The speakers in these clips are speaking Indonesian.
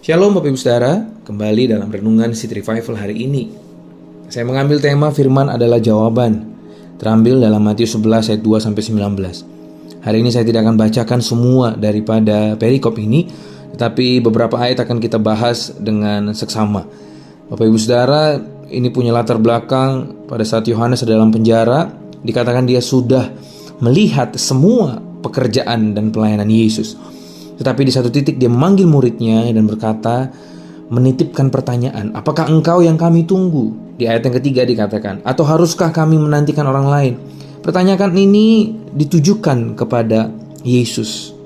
Shalom Bapak Ibu Saudara, kembali dalam Renungan City Revival hari ini. Saya mengambil tema firman adalah jawaban, terambil dalam Matius 11 ayat 2-19. Hari ini saya tidak akan bacakan semua daripada perikop ini, tetapi beberapa ayat akan kita bahas dengan seksama. Bapak Ibu Saudara, ini punya latar belakang pada saat Yohanes ada dalam penjara. Dikatakan dia sudah melihat semua pekerjaan dan pelayanan Yesus. Tetapi di satu titik dia memanggil muridnya dan berkata, menitipkan pertanyaan, apakah engkau yang kami tunggu? Di ayat yang ketiga dikatakan, atau haruskah kami menantikan orang lain? Pertanyaan ini ditujukan kepada Yesus.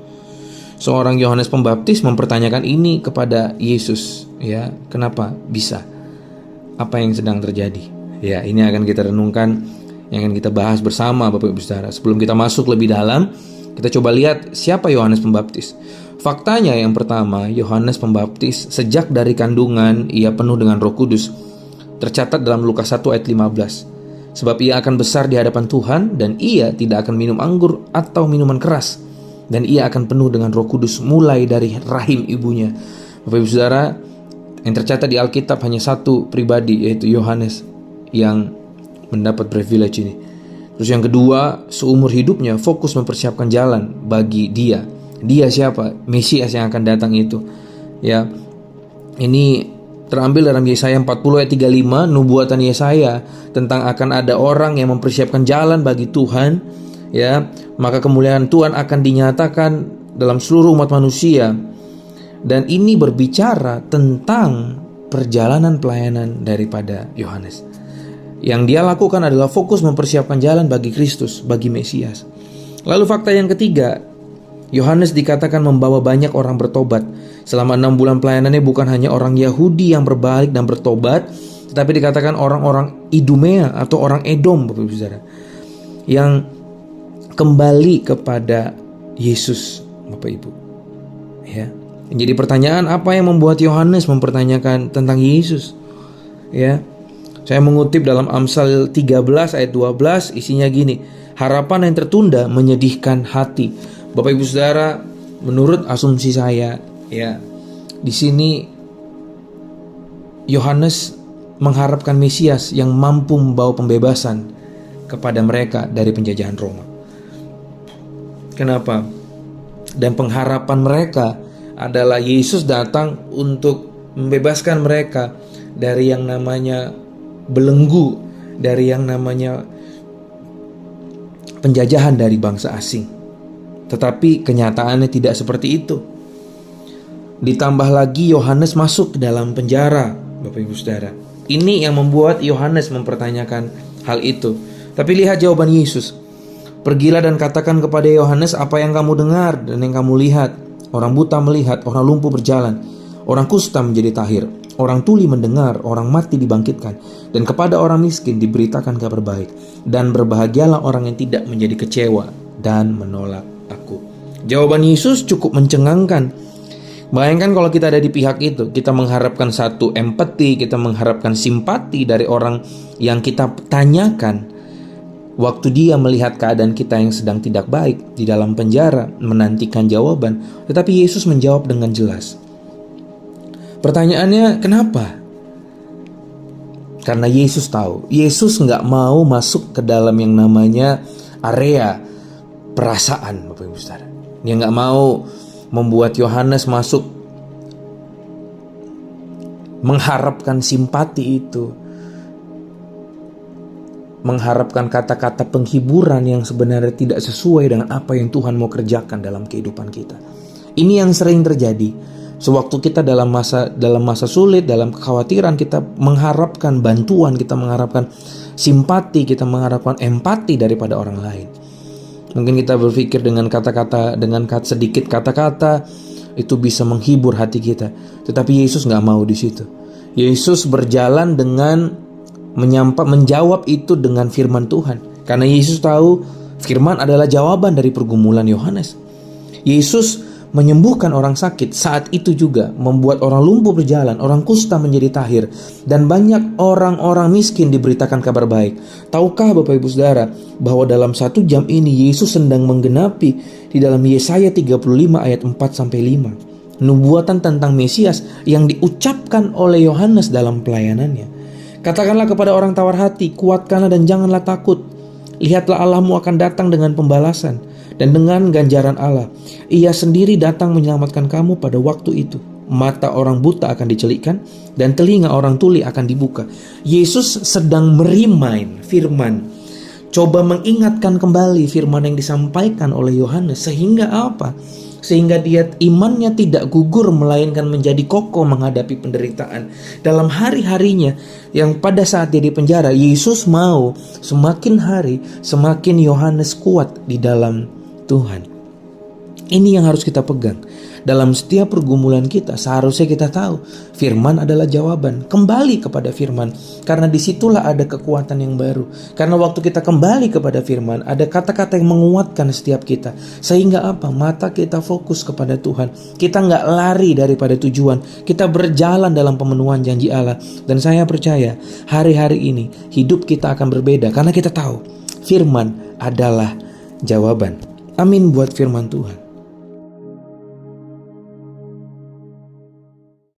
Seorang Yohanes Pembaptis mempertanyakan ini kepada Yesus. Ya, kenapa bisa? Apa yang sedang terjadi? Ya, ini akan kita renungkan, yang akan kita bahas bersama Bapak Ibu Saudara. Sebelum kita masuk lebih dalam, kita coba lihat siapa Yohanes Pembaptis. Faktanya yang pertama, Yohanes Pembaptis sejak dari kandungan ia penuh dengan Roh Kudus. Tercatat dalam Lukas 1 ayat 15. Sebab ia akan besar di hadapan Tuhan dan ia tidak akan minum anggur atau minuman keras. Dan ia akan penuh dengan Roh Kudus mulai dari rahim ibunya. Bapak Ibu Saudara, yang tercatat di Alkitab hanya satu pribadi, yaitu Yohanes yang mendapat privilege ini. Terus yang kedua, seumur hidupnya fokus mempersiapkan jalan bagi dia. Dia siapa? Mesias yang akan datang itu. Ya. Ini terambil dalam Yesaya 40 ayat 35, nubuatan Yesaya tentang akan ada orang yang mempersiapkan jalan bagi Tuhan, ya. Maka kemuliaan Tuhan akan dinyatakan dalam seluruh umat manusia. Dan ini berbicara tentang perjalanan pelayanan daripada Yohanes. Yang dia lakukan adalah fokus mempersiapkan jalan bagi Kristus, bagi Mesias. Lalu fakta yang ketiga, Yohanes dikatakan membawa banyak orang bertobat. Selama 6 bulan pelayanannya bukan hanya orang Yahudi yang berbalik dan bertobat, tetapi dikatakan orang-orang Idumea atau orang Edom, Bapak Ibu Saudara, yang kembali kepada Yesus, Bapak Ibu. Ya. Jadi pertanyaan, apa yang membuat Yohanes mempertanyakan tentang Yesus? Ya. Saya mengutip dalam Amsal 13 ayat 12, isinya gini, harapan yang tertunda menyedihkan hati. Bapak Ibu Saudara, menurut asumsi saya, ya, di sini Yohanes mengharapkan Mesias yang mampu membawa pembebasan kepada mereka dari penjajahan Roma. Kenapa? Dan pengharapan mereka adalah Yesus datang untuk membebaskan mereka dari yang namanya belenggu, dari yang namanya penjajahan dari bangsa asing. Tetapi kenyataannya tidak seperti itu. Ditambah lagi Yohanes masuk ke dalam penjara, Bapak Ibu Saudara. Ini yang membuat Yohanes mempertanyakan hal itu. Tapi lihat jawaban Yesus. Pergilah dan katakan kepada Yohanes apa yang kamu dengar dan yang kamu lihat. Orang buta melihat, orang lumpuh berjalan, orang kusta menjadi tahir, orang tuli mendengar, orang mati dibangkitkan, dan kepada orang miskin diberitakan kabar baik. Dan berbahagialah orang yang tidak menjadi kecewa dan menolak aku. Jawaban Yesus cukup mencengangkan. Bayangkan kalau kita ada di pihak itu, kita mengharapkan satu empati, kita mengharapkan simpati dari orang yang kita tanyakan. Waktu dia melihat keadaan kita yang sedang tidak baik di dalam penjara, menantikan jawaban, tetapi Yesus menjawab dengan jelas. Pertanyaannya, kenapa? Karena Yesus tahu, Yesus nggak mau masuk ke dalam yang namanya area perasaan, Bapak Ibu Saudara. Dia nggak mau membuat Yohanes masuk mengharapkan simpati itu, mengharapkan kata-kata penghiburan yang sebenarnya tidak sesuai dengan apa yang Tuhan mau kerjakan dalam kehidupan kita. Ini yang sering terjadi. Sewaktu kita dalam masa sulit, dalam kekhawatiran, kita mengharapkan bantuan, kita mengharapkan simpati, kita mengharapkan empati daripada orang lain. Mungkin kita berpikir dengan kata-kata, sedikit kata-kata itu bisa menghibur hati kita. Tetapi Yesus nggak mau di situ. Yesus berjalan dengan menjawab itu dengan firman Tuhan. Karena Yesus tahu firman adalah jawaban dari pergumulan Yohanes. Yesus menyembuhkan orang sakit, saat itu juga membuat orang lumpuh berjalan, orang kusta menjadi tahir, dan banyak orang-orang miskin diberitakan kabar baik. Tahukah Bapak Ibu Saudara bahwa dalam 1 jam ini Yesus sedang menggenapi di dalam Yesaya 35 ayat 4-5. nubuatan tentang Mesias yang diucapkan oleh Yohanes dalam pelayanannya. Katakanlah kepada orang tawar hati, kuatkanlah dan janganlah takut. Lihatlah Allahmu akan datang dengan pembalasan dan dengan ganjaran Allah. Ia sendiri datang menyelamatkan kamu pada waktu itu. Mata orang buta akan dicelikkan dan telinga orang tuli akan dibuka. Yesus sedang merimain firman, coba mengingatkan kembali firman yang disampaikan oleh Yohanes. Sehingga apa? Sehingga dia imannya tidak gugur, melainkan menjadi kokoh menghadapi penderitaan. Dalam hari-harinya yang pada saat dia di penjara, Yesus mau semakin hari semakin Yohanes kuat di dalam Tuhan. Ini yang harus kita pegang. Dalam setiap pergumulan kita seharusnya kita tahu firman adalah jawaban. Kembali kepada firman, karena disitulah ada kekuatan yang baru. Karena waktu kita kembali kepada firman, ada kata-kata yang menguatkan setiap kita. Sehingga apa? Mata kita fokus kepada Tuhan. Kita gak lari daripada tujuan. Kita berjalan dalam pemenuhan janji Allah. Dan saya percaya hari-hari ini hidup kita akan berbeda, karena kita tahu firman adalah jawaban. Amin buat firman Tuhan.